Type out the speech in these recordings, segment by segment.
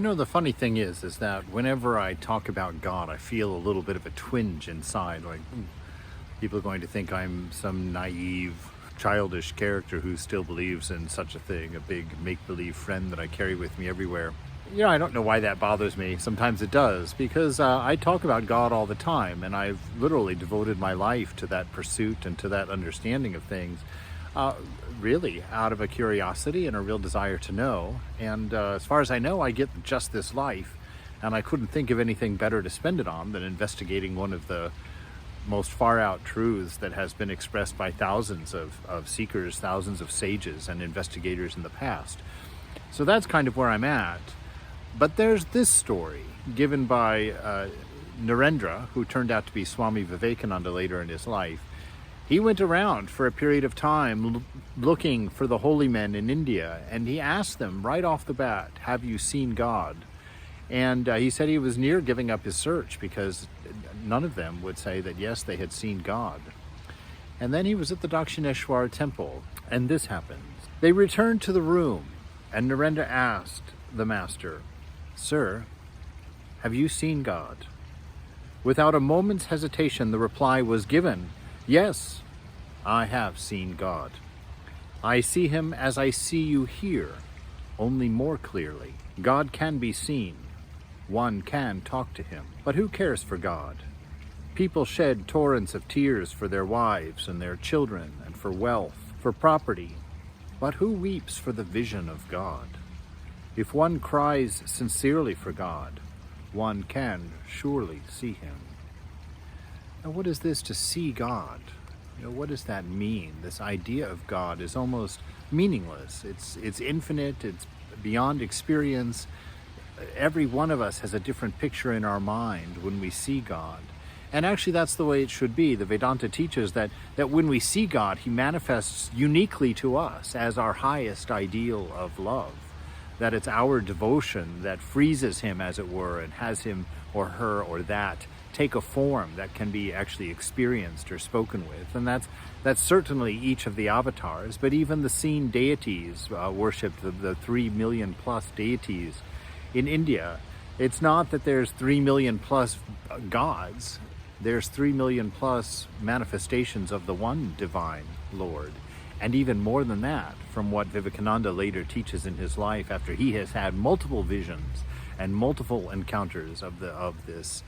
You know, the funny thing is that whenever I talk about God, I feel a little bit of a twinge inside. Like, people are going to think I'm some naive, childish character who still believes in such a thing, a big make-believe friend that I carry with me everywhere. You know, I don't know why that bothers me. Sometimes it does, because I talk about God all the time, and I've literally devoted my life to that pursuit and to that understanding of things. Uh, really, out of a curiosity and a real desire to know. And as far as I know, I get just this life, and I couldn't think of anything better to spend it on than investigating one of the most far out truths that has been expressed by thousands of seekers, thousands of sages and investigators in the past. So that's kind of where I'm at. But there's this story given by Narendra, who turned out to be Swami Vivekananda later in his life. He went around for a period of time looking for the holy men in India, and he asked them right off the bat, "Have you seen God?" And he said he was near giving up his search because none of them would say that, yes, they had seen God. And then he was at the Dakshineshwar temple, and this happens. They returned to the room, and Narendra asked the master, "Sir, have you seen God?" Without a moment's hesitation, the reply was given, "Yes, I have seen God. I see him as I see you here, only more clearly. God can be seen. One can talk to him. But who cares for God? People shed torrents of tears for their wives and their children and for wealth, for property. But who weeps for the vision of God? If one cries sincerely for God, one can surely see him." Now, what is this to see God? You know, what does that mean? This idea of God is almost meaningless. It's infinite, it's beyond experience. Every one of us has a different picture in our mind when we see God. And actually that's the way it should be. The Vedanta teaches that when we see God, he manifests uniquely to us as our highest ideal of love. That it's our devotion that freezes him, as it were, and has him or her or that take a form that can be actually experienced or spoken with. And that's certainly each of the avatars, but even the seen deities worshipped, the 3 million plus deities in India. It's not that there's 3 million plus gods, there's 3 million plus manifestations of the one divine Lord. And even more than that, from what Vivekananda later teaches in his life after he has had multiple visions and multiple encounters of this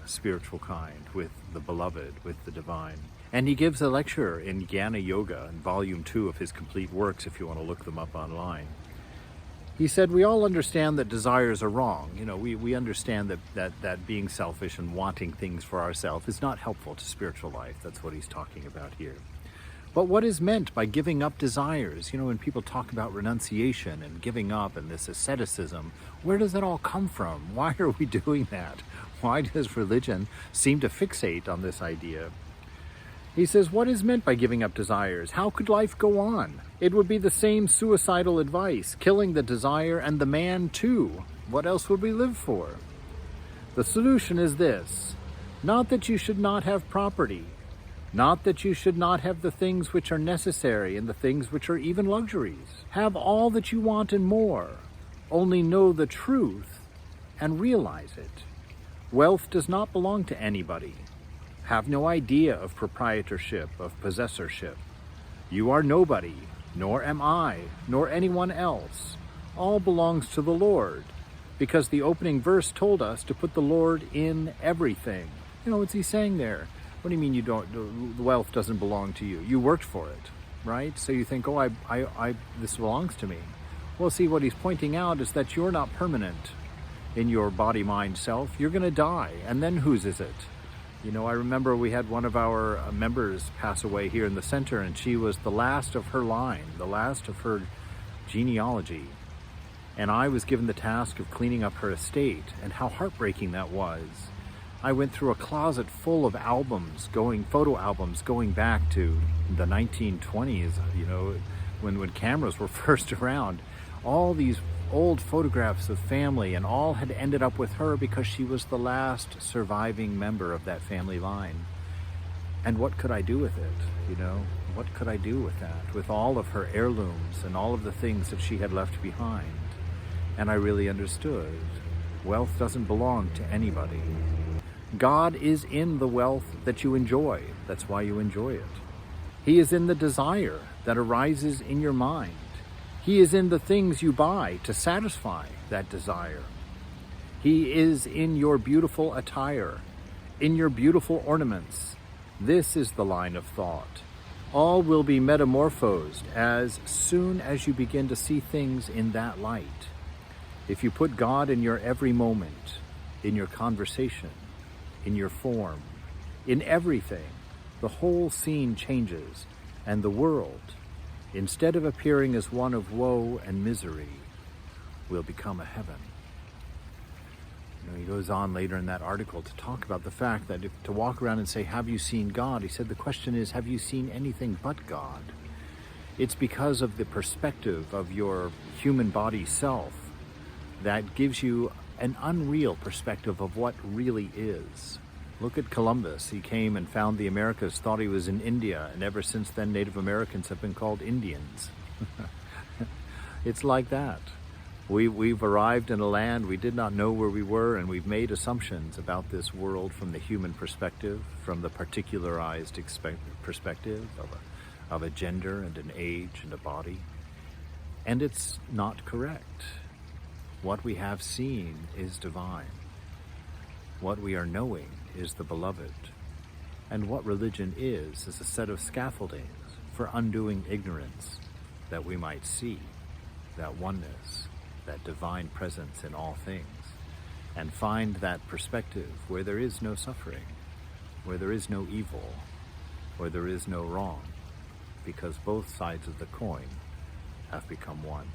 spiritual kind with the beloved, with the divine. And he gives a lecture in Jnana Yoga in volume 2 of his complete works, if you want to look them up online. He said, we all understand that desires are wrong. You know, we understand that being selfish and wanting things for ourselves is not helpful to spiritual life. That's what he's talking about here. But what is meant by giving up desires? You know, when people talk about renunciation and giving up and this asceticism, where does it all come from? Why are we doing that? Why does religion seem to fixate on this idea? He says, what is meant by giving up desires? How could life go on? It would be the same suicidal advice, killing the desire and the man too. What else would we live for? The solution is this: not that you should not have property, not that you should not have the things which are necessary and the things which are even luxuries. Have all that you want and more. Only know the truth and realize it. Wealth does not belong to anybody. Have no idea of proprietorship, of possessorship. You are nobody, nor am I, nor anyone else. All belongs to the Lord, because the opening verse told us to put the Lord in everything. You know, what's he saying there? What do you mean the wealth doesn't belong to you? You worked for it, right? So you think, oh, this belongs to me. Well, see, what he's pointing out is that you're not permanent in your body, mind, self. You're going to die, and then whose is it? You know, I remember we had one of our members pass away here in the center, and she was the last of her line, the last of her genealogy. And I was given the task of cleaning up her estate, and how heartbreaking that was. I went through a closet full of albums, photo albums going back to the 1920s, you know, when cameras were first around. All these old photographs of family, and all had ended up with her because she was the last surviving member of that family line. And what could I do with it? You know, what could I do with that? With all of her heirlooms and all of the things that she had left behind? And I really understood. Wealth doesn't belong to anybody. God is in the wealth that you enjoy. That's why you enjoy it. He is in the desire that arises in your mind. He is in the things you buy to satisfy that desire. He is in your beautiful attire, in your beautiful ornaments. This is the line of thought. All will be metamorphosed as soon as you begin to see things in that light. If you put God in your every moment, in your conversation, in your form, in everything, the whole scene changes, and the world, instead of appearing as one of woe and misery, will become a heaven. He goes on later in that article to talk about the fact that to walk around and say, have you seen God? He said the question is, have you seen anything but God? It's because of the perspective of your human body self that gives you an unreal perspective of what really is. Look at Columbus. He came and found the Americas, thought he was in India, and ever since then Native Americans have been called Indians. It's like that. We've arrived in a land we did not know where we were, and we've made assumptions about this world from the human perspective, from the particularized perspective of a gender and an age and a body. And it's not correct. What we have seen is divine. What we are knowing is the beloved. And what religion is a set of scaffoldings for undoing ignorance, that we might see that oneness, that divine presence in all things, and find that perspective where there is no suffering, where there is no evil, where there is no wrong, because both sides of the coin have become one.